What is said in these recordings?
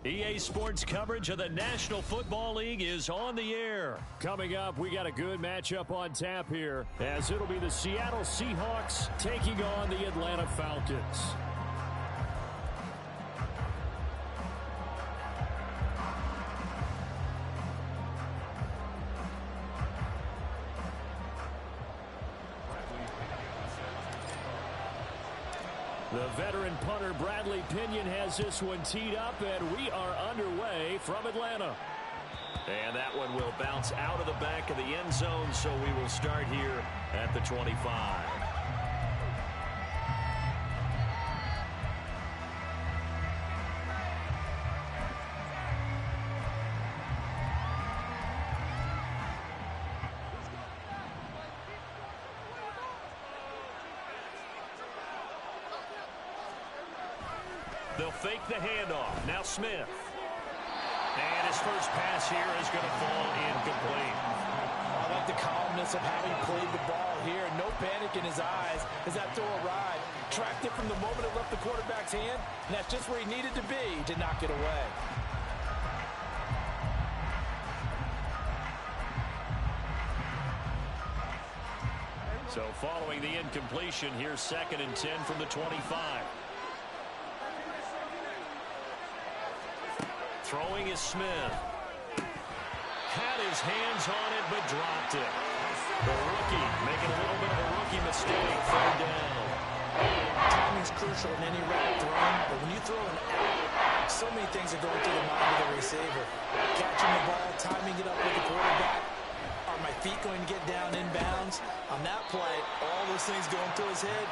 EA Sports coverage of the National Football League is on the air. Coming up, we got a good matchup on tap here, as it'll be the Seattle Seahawks taking on the Atlanta Falcons. The veteran punter Bradley Pinion has this one teed up, and we are underway from Atlanta. And that one will bounce out of the back of the end zone, so we will start here at the 25. They'll fake the handoff. Now Smith. And his first pass here is going to fall incomplete. I like the calmness of having played the ball here. No panic in his eyes as that throw arrived. Tracked it from the moment it left the quarterback's hand, and that's just where he needed to be to knock it away. So following the incompletion, here's 2nd and 10 from the 25. Throwing is Smith. Had his hands on it, but dropped it. The rookie making a little bit of a rookie mistake. 3rd down. Timing's crucial in any route thrown, but when you throw an out, so many things are going through the mind of the receiver. Catching the ball, timing it up with the quarterback. Are my feet going to get down inbounds? On that play, all those things going through his head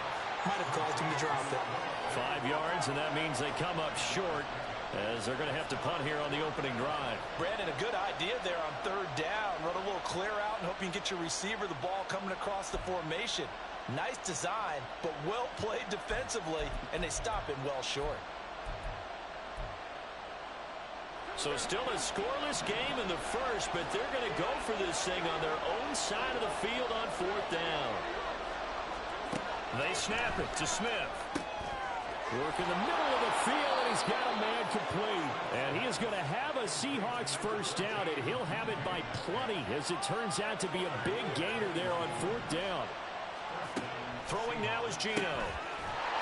might have caused him to drop it. 5 yards, and that means they come up short, as they're going to have to punt here on the opening drive. Brandon, a good idea there on 3rd down. Run a little clear out and hope you can get your receiver the ball coming across the formation. Nice design, but well played defensively, and they stop it well short. So still a scoreless game in the first, but they're going to go for this thing on their own side of the field on 4th down. They snap it to Smith. Work in the middle of the field, and he's got a man complete. And he is going to have a Seahawks first down, and he'll have it by plenty, as it turns out to be a big gainer there on 4th down. Throwing now is Geno.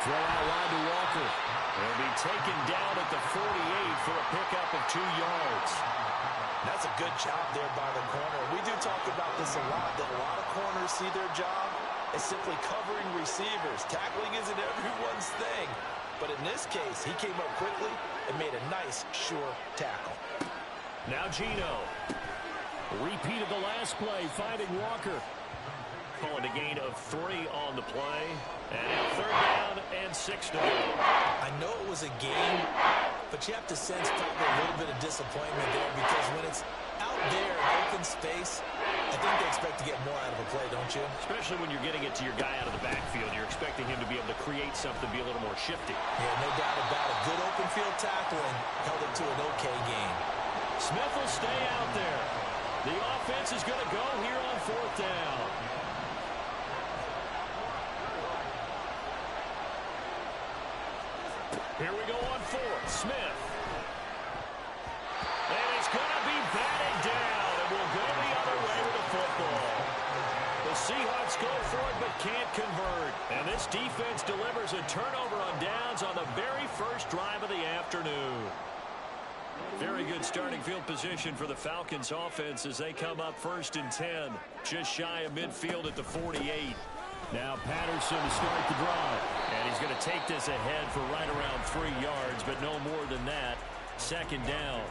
Throw out wide to Walker. He'll be taken down at the 48 for a pickup of 2 yards. That's a good job there by the corner. We do talk about this a lot, that a lot of corners see their job as simply covering receivers. Tackling isn't everyone's thing. But in this case, he came up quickly and made a nice, sure tackle. Now Geno. Repeat of the last play, finding Walker. Calling a gain of 3 on the play. And now 3rd down and 6 to go. I know it was a game, but you have to sense probably a little bit of disappointment there, because when it's out there in open space, I think they expect to get more out of a play, don't you? Especially when you're getting it to your guy out of the backfield. You're expecting him to be able to create something, be a little more shifty. Yeah, no doubt about it. Good open field tackling held it to an okay game. Smith will stay out there. The offense is going to go here on 4th down. Here we go on 4th. Smith. And it's going to be batted down, and we'll go the other way with the football. The Seahawks go for it but can't convert. And this defense delivers a turnover on downs on the very first drive of the afternoon. Very good starting field position for the Falcons offense as they come up 1st and 10. Just shy of midfield at the 48. Now Patterson to start the drive. And he's going to take this ahead for right around 3 yards, but no more than that. 2nd down.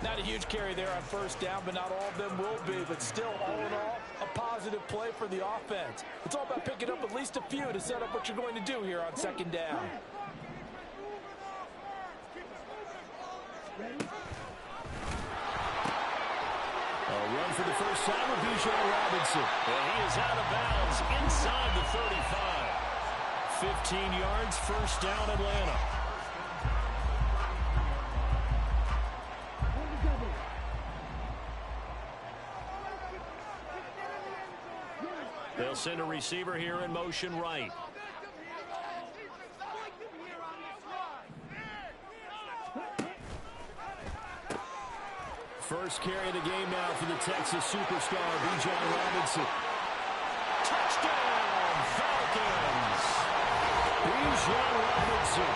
Not a huge carry there on 1st down, but not all of them will be. But still, all in all, a positive play for the offense. It's all about picking up at least a few to set up what you're going to do here on 2nd down. A run for the first time with Bijan Robinson. And he is out of bounds inside the 35. 15 yards, 1st down, Atlanta. They'll send a receiver here in motion right. first carry of the game now for the Texas superstar, Bijan Robinson. Touchdown, Falcons! Bijan Robinson,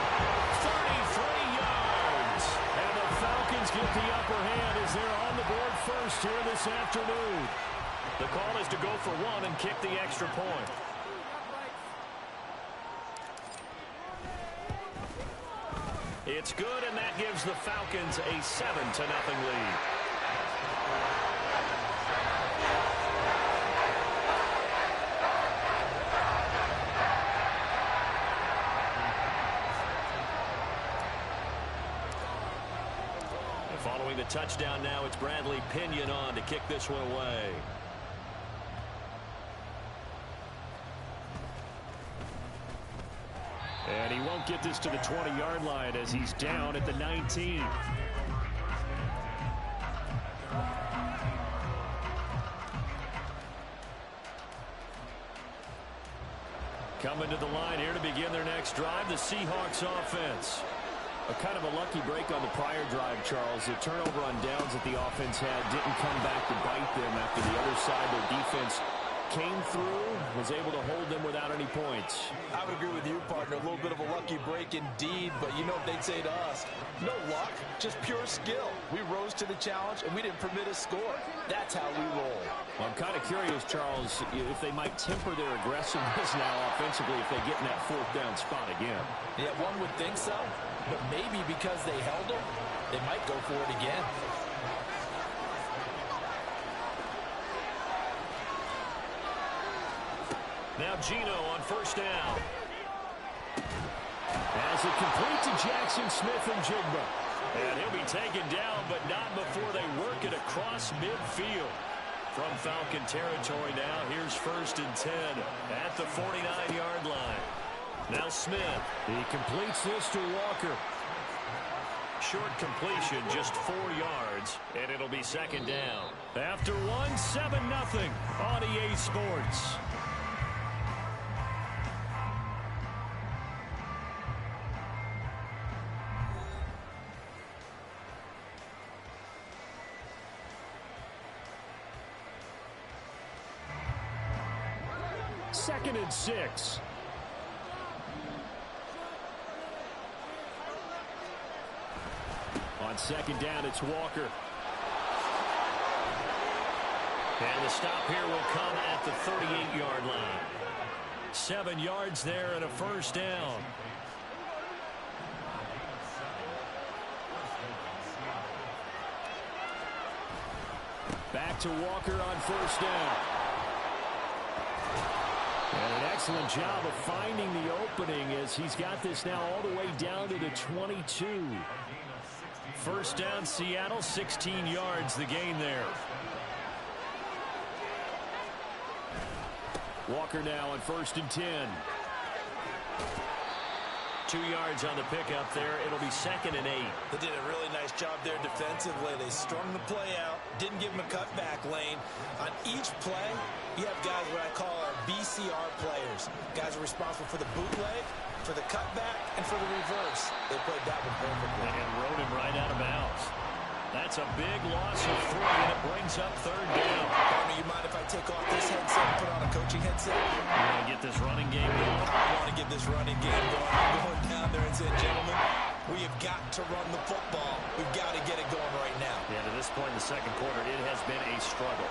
33 yards. And the Falcons get the upper hand as they're on the board first here this afternoon. The call is to go for one and kick the extra point. It's good, and that gives the Falcons a 7-0 lead. And following the touchdown now, it's Bradley Pinion on to kick this one away. And he won't get this to the 20-yard line as he's down at the 19. Coming to the line here to begin their next drive, the Seahawks offense. A kind of a lucky break on the prior drive, Charles. The turnover on downs that the offense had didn't come back to bite them after the other side. Their defense came through, was able to hold them without any points. I would agree with you, partner. A little bit of a lucky break indeed, but you know what they'd say to us? No luck, just pure skill. We rose to the challenge, and we didn't permit a score. That's how we roll. Well, I'm kind of curious, Charles, if they might temper their aggressiveness now offensively if they get in that fourth down spot again. Yeah, one would think so, but maybe because they held them, they might go for it again. Now Geno on first down. As it complete to Jackson Smith and Jigba. And he'll be taken down, but not before they work it across midfield. From Falcon territory now, here's 1st and 10 at the 49-yard line. Now Smith. He completes this to Walker. Short completion, just 4 yards, and it'll be 2nd down. After one, 7-0 on EA Sports. Second and 6. On 2nd down, it's Walker. And the stop here will come at the 38-yard line. 7 yards there and a 1st down. Back to Walker on 1st down. And an excellent job of finding the opening as he's got this now all the way down to the 22. 1st down, Seattle, 16 yards the gain there. Walker now on 1st and 10. 2 yards on the pickup there. It'll be 2nd and 8. They did a really nice job there defensively. They strung the play out, didn't give him a cutback lane. On each play, you have guys what I call our BCR players. Guys are responsible for the bootleg, for the cutback, and for the reverse. They played that one perfectly. And rode him right out of bounds. That's a big loss of 3, and it brings up 3rd down. Barney, you mind if I take off this headset and put on a coaching headset? You want to get this running game going? I want to get this running game going. I'm going down there and saying, gentlemen, we have got to run the football. We've got to get it going right now. Yeah, to this point in the 2nd quarter, it has been a struggle.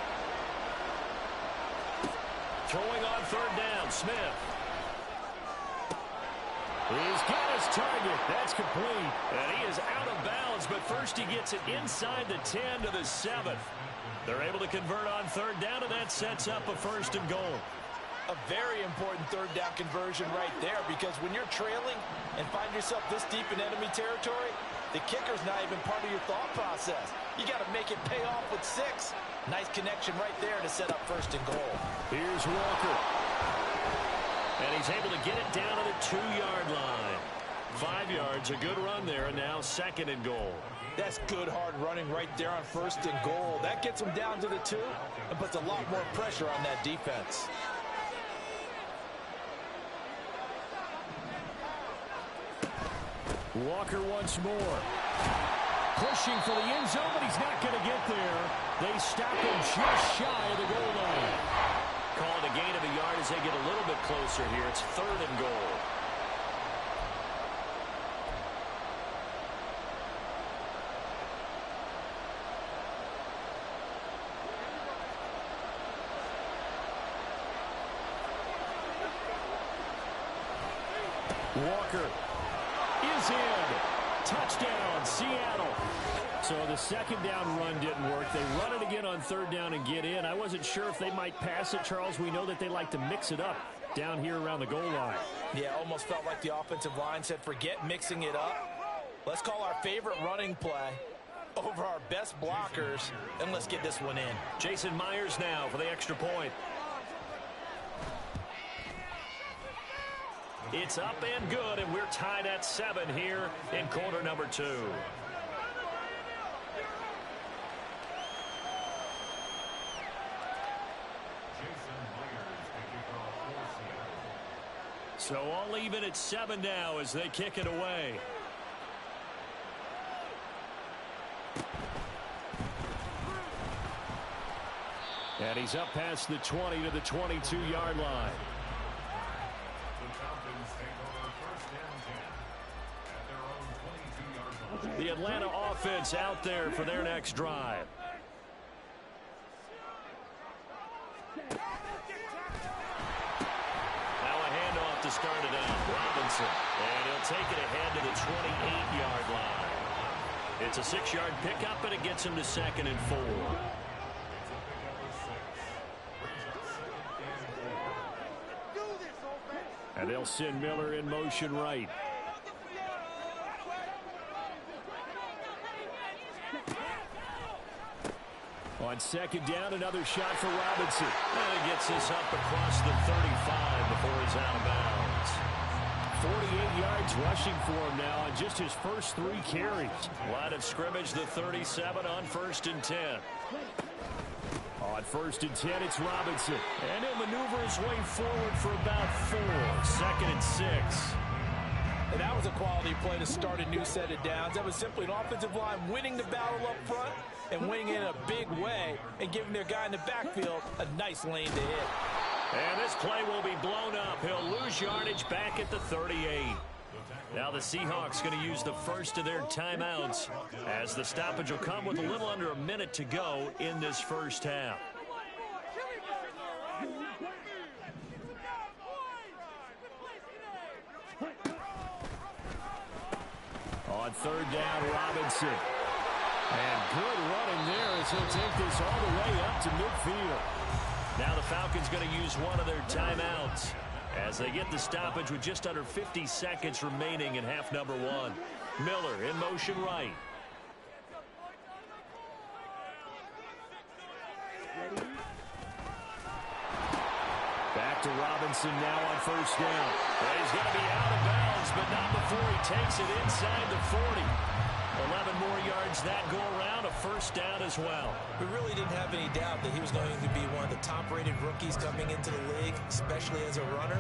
Throwing on 3rd down, Smith. He's got his target. That's complete. And he is out of bounds, but first he gets it inside the 10 to the 7. They're able to convert on 3rd down, and that sets up a 1st and goal. A very important 3rd down conversion right there, because when you're trailing and find yourself this deep in enemy territory, the kicker's not even part of your thought process. You got to make it pay off with 6. Nice connection right there to set up 1st and goal. Here's Walker. And he's able to get it down to the 2-yard line. 5 yards, a good run there, and now 2nd and goal. That's good hard running right there on 1st and goal. That gets him down to the 2 and puts a lot more pressure on that defense. Walker once more. Pushing for the end zone, but he's not going to get there. They stop him just shy of the goal line. Calling a gain of a yard as they get a little bit closer here. It's 3rd and goal. Walker is in. Touchdown, Seattle. So the second down run didn't work. They run it again on 3rd down and get in. I wasn't sure if they might pass it, Charles. We know that they like to mix it up down here around the goal line. Yeah, almost felt like the offensive line said, forget mixing it up. Let's call our favorite running play over our best blockers, and let's get this one in. Jason Myers now for the extra point. It's up and good, and we're tied at 7 here in quarter number 2. So all even at 7 now as they kick it away. And he's up past the 20 to the 22-yard line. The Atlanta offense out there for their next drive. Now a handoff to start it out. Robinson. And he'll take it ahead to the 28-yard line. It's a 6-yard pickup, and it gets him to 2nd and 4. And they'll send Miller in motion right. On 2nd down, another shot for Robinson. And it gets this up across the 35 before he's out of bounds. 48 yards rushing for him now on just his first 3 carries. Line of scrimmage, the 37 on 1st and 10. On 1st and 10, it's Robinson. And he'll maneuver his way forward for about 4. 2nd and 6. And that was a quality play to start a new set of downs. That was simply an offensive line winning the battle up front and winning it in a big way and giving their guy in the backfield a nice lane to hit. And this play will be blown up. He'll lose yardage back at the 38. Now the Seahawks going to use the first of their timeouts as the stoppage will come with a little under a minute to go in this first half. On 3rd down, Robinson. And good running there as he'll take this all the way up to midfield. Now the Falcons going to use one of their timeouts as they get the stoppage with just under 50 seconds remaining in half number 1. Miller in motion right. Back to Robinson now on 1st down. Well, he's going to be out of bounds, but not before he takes it inside the 40. 11 more yards that go around, a 1st down as well. We really didn't have any doubt that he was going to be one of the top-rated rookies coming into the league, especially as a runner,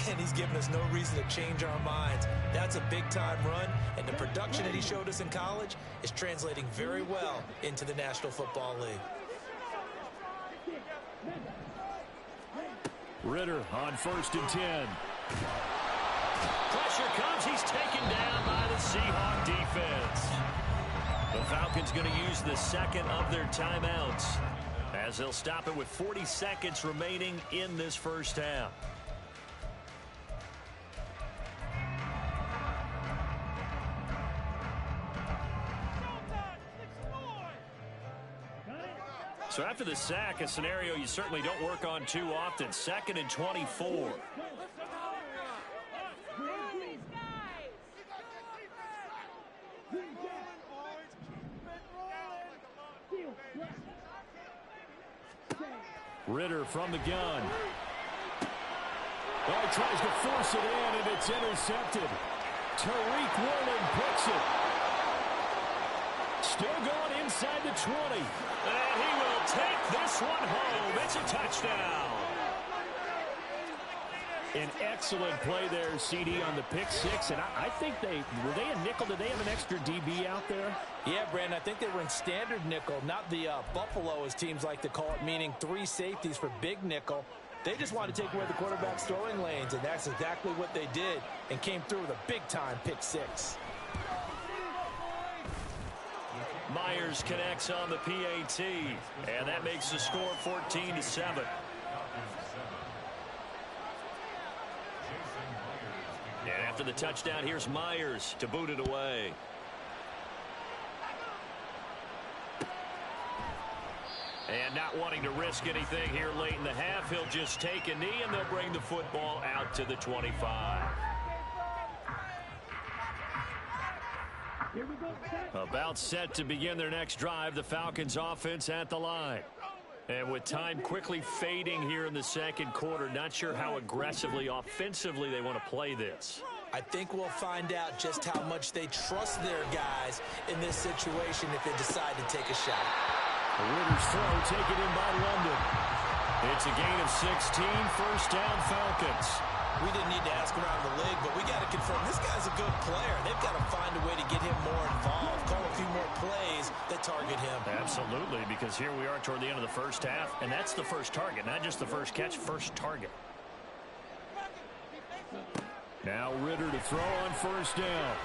and he's given us no reason to change our minds. That's a big-time run, and the production that he showed us in college is translating very well into the National Football League. Ritter on 1st and 10. Pressure comes. He's taken down by the Seahawk defense. The Falcons going to use the second of their timeouts as they'll stop it with 40 seconds remaining in this first half. So after the sack, a scenario you certainly don't work on too often. 2nd and 24. Ritter from the gun. Oh, he tries to force it in, and it's intercepted. Tariq Woolen picks it. Still going inside the 20. And he will take this one home. It's a touchdown. An excellent play there, CD, on the pick six. And I think were they a nickel? Did they have an extra DB out there? Yeah, Brandon, I think they were in standard nickel, not the Buffalo, as teams like to call it, meaning 3 safeties for big nickel. They just wanted to take away the quarterback's throwing lanes, and that's exactly what they did, and came through with a big-time pick six. Myers connects on the PAT, and that makes the score 14-7. And after the touchdown, here's Myers to boot it away. And not wanting to risk anything here late in the half, he'll just take a knee, and they'll bring the football out to the 25. About set to begin their next drive, the Falcons offense at the line. And with time quickly fading here in the second quarter, not sure how aggressively, offensively they want to play this. I think we'll find out just how much they trust their guys in this situation if they decide to take a shot. Ritter's throw taken in by London. It's a gain of 16, first down Falcons. We didn't need to ask around the league, but we got to confirm this guy's a good player. They've got to find a way to get him more involved, call a few more plays that target him. Absolutely, because here we are toward the end of the first half, and that's the first target, not just the first catch, first target. Now Ritter to throw on first down.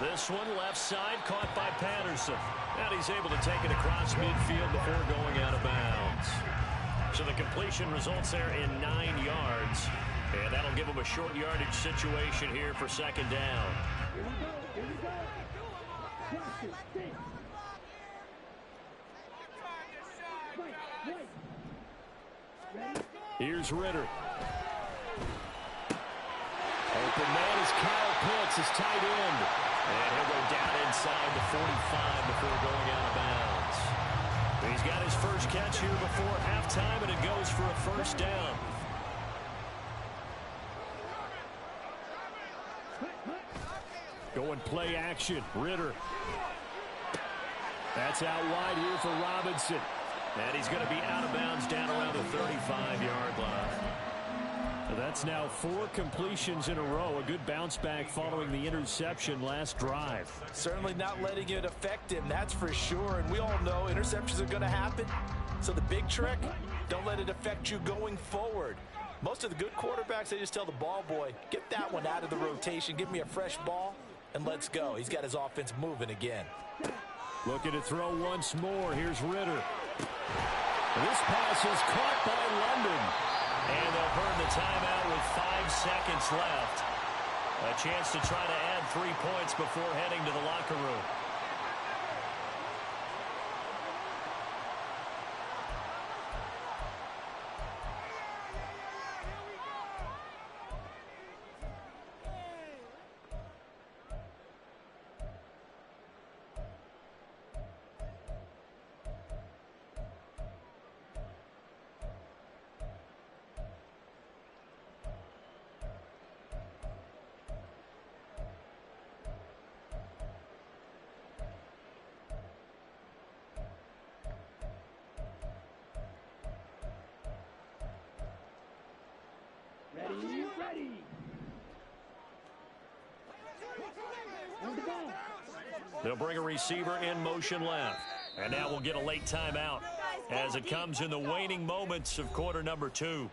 This one left side caught by Patterson. And he's able to take it across midfield before going out of bounds. So the completion results there in 9 yards. And that'll give him a short yardage situation here for second down. Here's Ritter. Open man is Kyle Pitts, his tight end. And he'll go down inside the 45 before going out of bounds. He's got his first catch here before halftime, and it goes for a first down. Going play action, Ritter. That's out wide here for Robinson. And he's going to be out of bounds down around the 35-yard line. That's now 4 completions in a row. A good bounce back following the interception last drive. Certainly not letting it affect him, that's for sure. And we all know interceptions are going to happen. So the big trick, don't let it affect you going forward. Most of the good quarterbacks, they just tell the ball boy, get that one out of the rotation, give me a fresh ball, and let's go. He's got his offense moving again. Looking to throw once more. Here's Ritter. This pass is caught by London. And they'll burn the timeout with 5 seconds left. A chance to try to add 3 points before heading to the locker room. Ready. They'll bring a receiver in motion left. And now we'll get a late timeout as it comes in the waning moments of quarter number 2.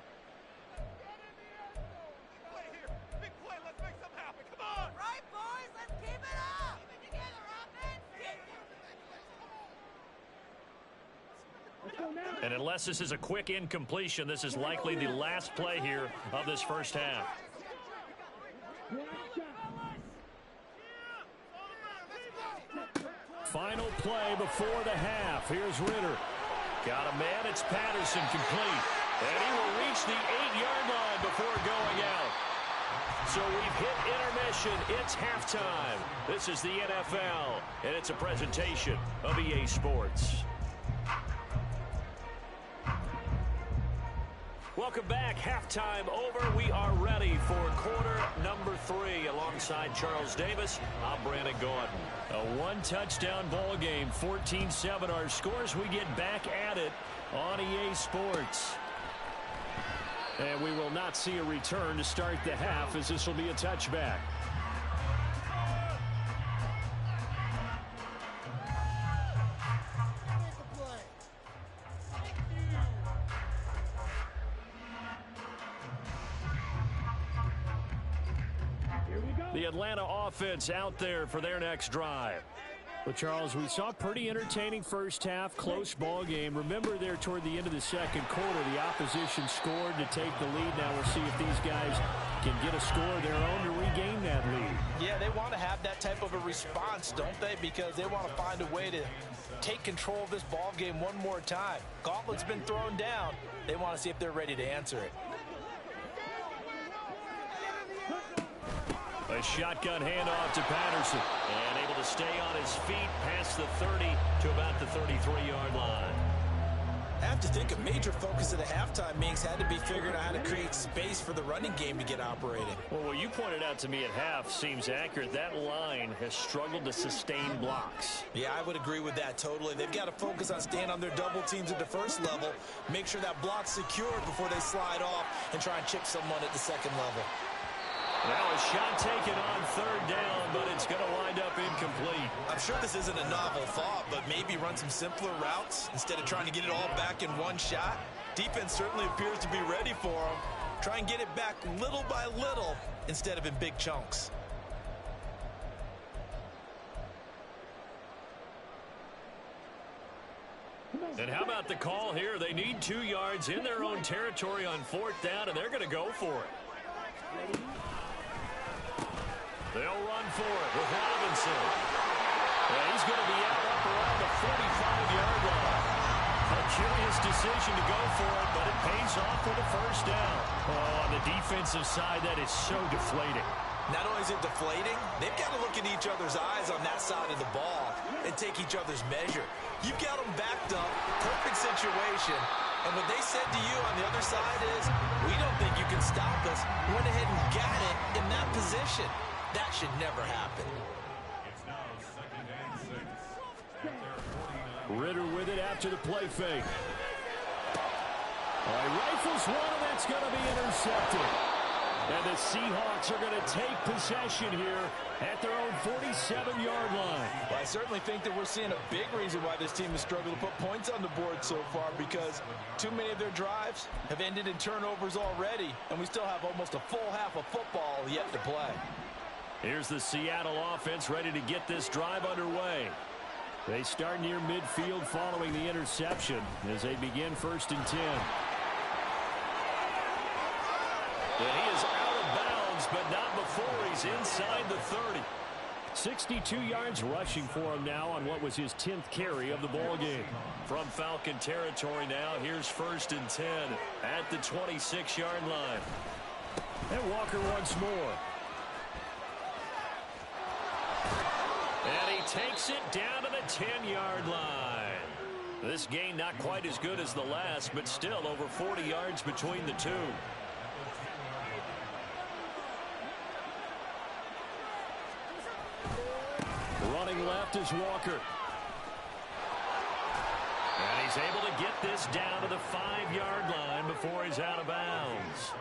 And unless this is a quick incompletion, this is likely the last play here of this first half. Final play before the half. Here's Ritter. Got a man. It's Patterson complete. And he will reach the 8-yard line before going out. So we've hit intermission. It's halftime. This is the NFL, and it's a presentation of EA Sports. Welcome back. Halftime over. We are ready for quarter number 3. Alongside Charles Davis, I'm Brandon Gordon. A one-touchdown ball game, 14-7 our scores. We get back at it on EA Sports. And we will not see a return to start the half, as this will be a touchback. The Atlanta offense out there for their next drive. Well, Charles, we saw a pretty entertaining first half, close ball game. Remember there toward the end of the second quarter, the opposition scored to take the lead. Now we'll see if these guys can get a score of their own to regain that lead. Yeah, they want to have that type of a response, don't they? Because they want to find a way to take control of this ball game one more time. Gauntlet's been thrown down. They want to see if they're ready to answer it. A shotgun handoff to Patterson. And able to stay on his feet past the 30 to about the 33-yard line. I have to think a major focus of the halftime meetings had to be figuring out how to create space for the running game to get operating. Well, what you pointed out to me at half seems accurate. That line has struggled to sustain blocks. Yeah, I would agree with that totally. They've got to focus on staying on their double teams at the first level, make sure that block's secured before they slide off and try and chip someone at the second level. Now a shot taken on third down, but it's going to wind up incomplete. I'm sure this isn't a novel thought, but maybe run some simpler routes instead of trying to get it all back in one shot. Defense certainly appears to be ready for them. Try and get it back little by little instead of in big chunks. And how about the call here? They need 2 yards in their own territory on fourth down, and they're going to go for it. They'll run for it with Robinson. And he's going to be out up around the 45-yard line. A curious decision to go for it, but it pays off for the first down. Oh, on the defensive side, that is so deflating. Not only is it deflating, they've got to look in each other's eyes on that side of the ball and take each other's measure. You've got them backed up, perfect situation, and what they said to you on the other side is, we don't think you can stop us. Went ahead and got it in that position. That should never happen. Ritter with it after the play fake. Rifles one, and that's going to be intercepted. And the Seahawks are going to take possession here at their own 47-yard line. Well, I certainly think that we're seeing a big reason why this team has struggled to put points on the board so far, because too many of their drives have ended in turnovers already, and we still have almost a full half of football yet to play. Here's the Seattle offense ready to get this drive underway. They start near midfield following the interception as they begin 1st and 10. And he is out of bounds, but not before he's inside the 30. 62 yards rushing for him now on what was his 10th carry of the ball game. From Falcon territory now, here's 1st and 10 at the 26-yard line. And Walker once more. And he takes it down to the 10-yard line. This gain not quite as good as the last, but still over 40 yards between the two. Running left is Walker. And he's able to get this down to the 5-yard line before he's out of bounds.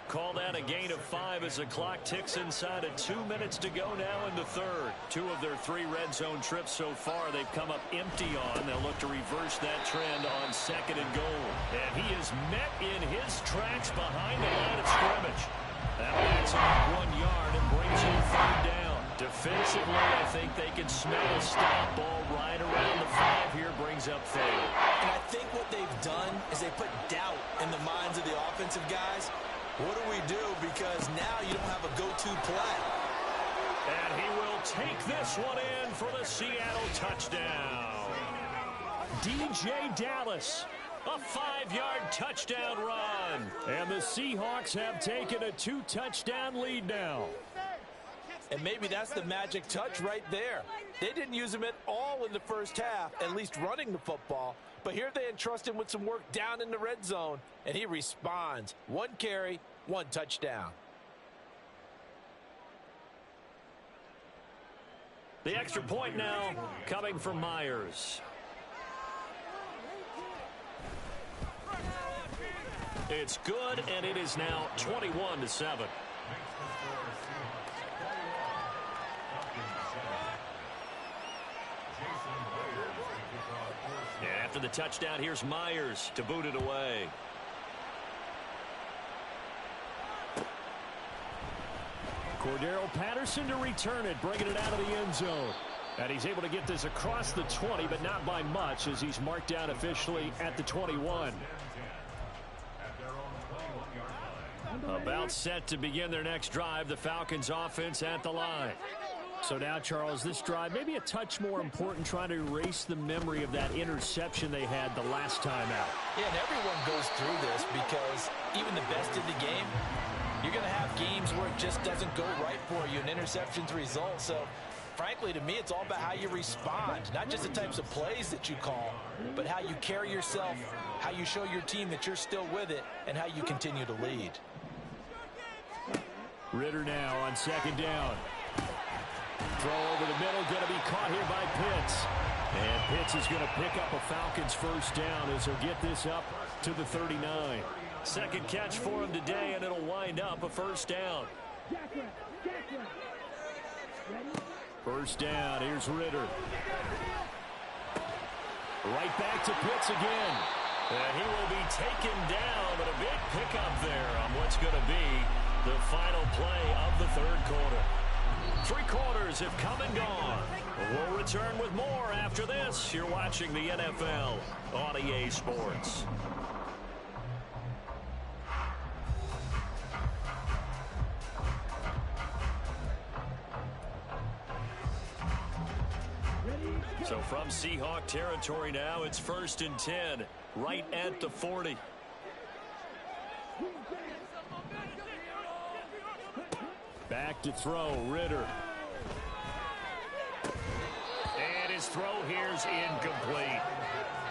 Called out a gain of 5 as the clock ticks inside of 2 minutes to go now in the third. 2 of their 3 red zone trips so far they've come up empty on. They'll look to reverse that trend on 2nd and goal. And he is met in his tracks behind the line of scrimmage. That backs him 1 yard and brings him 3rd down. Defensively, I think they can smell a stop. Ball right around the 5 here, brings up 3rd. And I think what they've done is they put doubt in the minds of the offensive guys. What do we do? Because now you don't have a go-to play. And he will take this one in for the Seattle touchdown. DJ Dallas, a 5-yard touchdown run. And the Seahawks have taken a 2-touchdown lead now. And maybe that's the magic touch right there. They didn't use him at all in the first half, at least running the football. But here they entrust him with some work down in the red zone, and he responds. 1 carry, 1 touchdown. The extra point now coming from Myers. It's good, and it is now 21-7. After the touchdown, here's Myers to boot it away. Cordero Patterson to return it, bringing it out of the end zone. And he's able to get this across the 20, but not by much, as he's marked down officially at the 21. About set to begin their next drive, the Falcons offense at the line. So now, Charles, this drive maybe a touch more important, trying to erase the memory of that interception they had the last time out. Yeah, and everyone goes through this because even the best in the game, you're going to have games where it just doesn't go right for you, and interceptions result. So, frankly, to me, it's all about how you respond, not just the types of plays that you call, but how you carry yourself, how you show your team that you're still with it, and how you continue to lead. Ritter now on second down. Throw over the middle, going to be caught here by Pitts. And Pitts is going to pick up a Falcons first down as he'll get this up to the 39. Second catch for him today, and it'll wind up a first down. First down, here's Ritter. Right back to Pitts again. And he will be taken down, but a big pickup there on what's going to be the final play of the third quarter. 3 quarters have come and gone. We'll return with more after this. You're watching the NFL on EA Sports. So from Seahawk territory now, it's 1st and 10, right at the 40. Back to throw, Ritter. And his throw here's incomplete.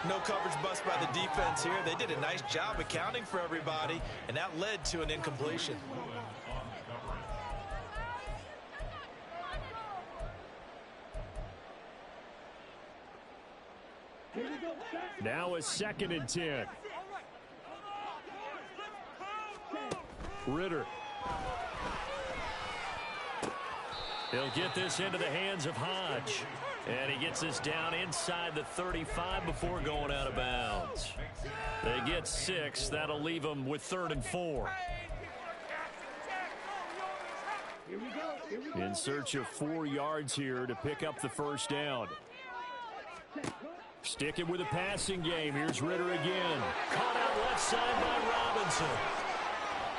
No coverage bust by the defense here. They did a nice job accounting for everybody, and that led to an incompletion. Now a 2nd and 10. Ritter. He'll get this into the hands of Hodge. And he gets this down inside the 35 before going out of bounds. They get 6. That'll leave them with 3rd and 4. In search of 4 yards here to pick up the first down. Sticking with a passing game. Here's Ritter again. Caught out left side by Robinson.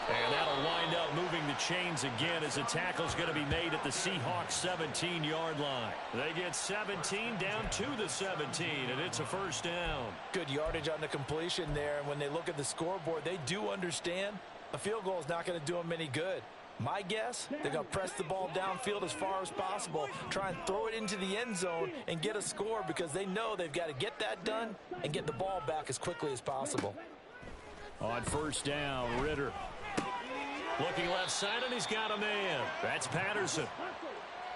And that'll wind up moving the chains again as the tackle's going to be made at the Seahawks 17-yard line. They get 17 down to the 17, and it's a first down. Good yardage on the completion there, and when they look at the scoreboard, they do understand a field goal is not going to do them any good. My guess, they're going to press the ball downfield as far as possible, try and throw it into the end zone and get a score because they know they've got to get that done and get the ball back as quickly as possible. On first down, Ritter. Looking left side, and he's got a man. That's Patterson.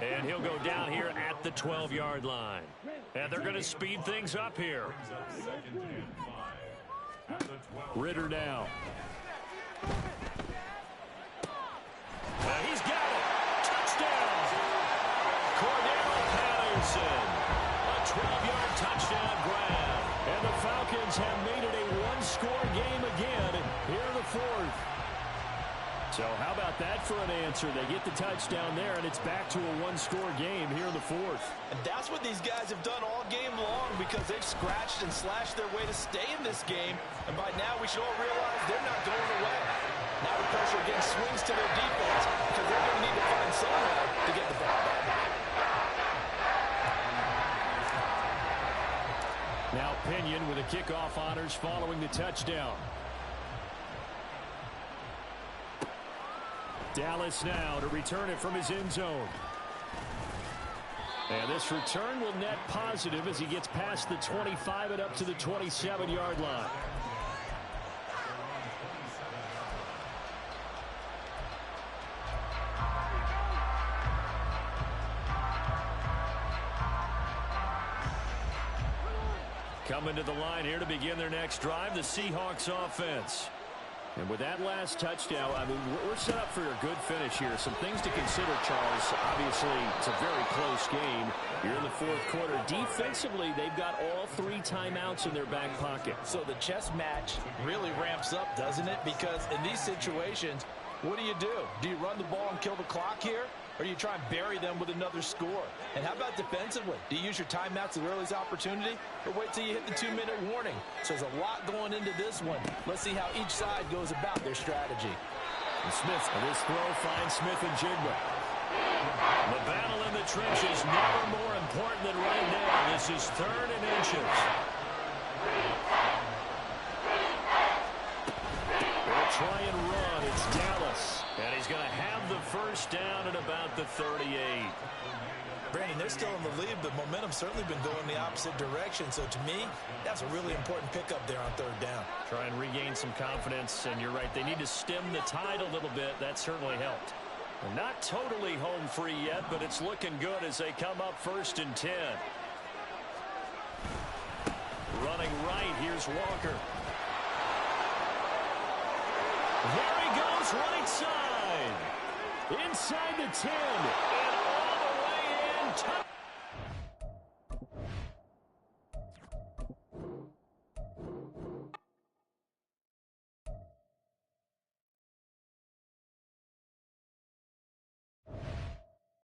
And he'll go down here at the 12-yard line. And they're going to speed things up here. Ritter now. He's got it. Touchdown. Cordero Patterson. A 12-yard touchdown grab. And the Falcons have made it a one-score game again here in the 4th. So how about that for an answer? They get the touchdown there, and it's back to a one-score game here in the 4th. And that's what these guys have done all game long because they've scratched and slashed their way to stay in this game. And by now we should all realize they're not going away. Now the pressure again swings to their defense because they're going to need to find some way to get the ball back. Now Pinion with the kickoff honors following the touchdown. Dallas now to return it from his end zone. And this return will net positive as he gets past the 25 and up to the 27-yard line. Coming to the line here to begin their next drive, the Seahawks offense. And with that last touchdown, I mean, we're set up for a good finish here. Some things to consider, Charles. Obviously, it's a very close game. You're in the fourth quarter. Defensively, they've got all 3 timeouts in their back pocket. So the chess match really ramps up, doesn't it? Because in these situations, what do? Do you run the ball and kill the clock here? Or do you try and bury them with another score? And how about defensively? Do you use your timeouts at the earliest opportunity? Or wait till you hit the 2-minute warning? So there's a lot going into this one. Let's see how each side goes about their strategy. And Smith, and this throw finds Smith and Jigba. The battle in the trenches never more important than right now. This is 3rd and inches. They'll try and run. It's Dallas. And he's going to have the first down at about the 38. Brandon, they're still in the lead, but momentum's certainly been going the opposite direction. So to me, that's a really important pickup there on 3rd down. Try and regain some confidence, and you're right. They need to stem the tide a little bit. That certainly helped. They're not totally home free yet, but it's looking good as they come up 1st and 10. Running right, here's Walker. There he goes, right side. Inside the 10. And all the way in.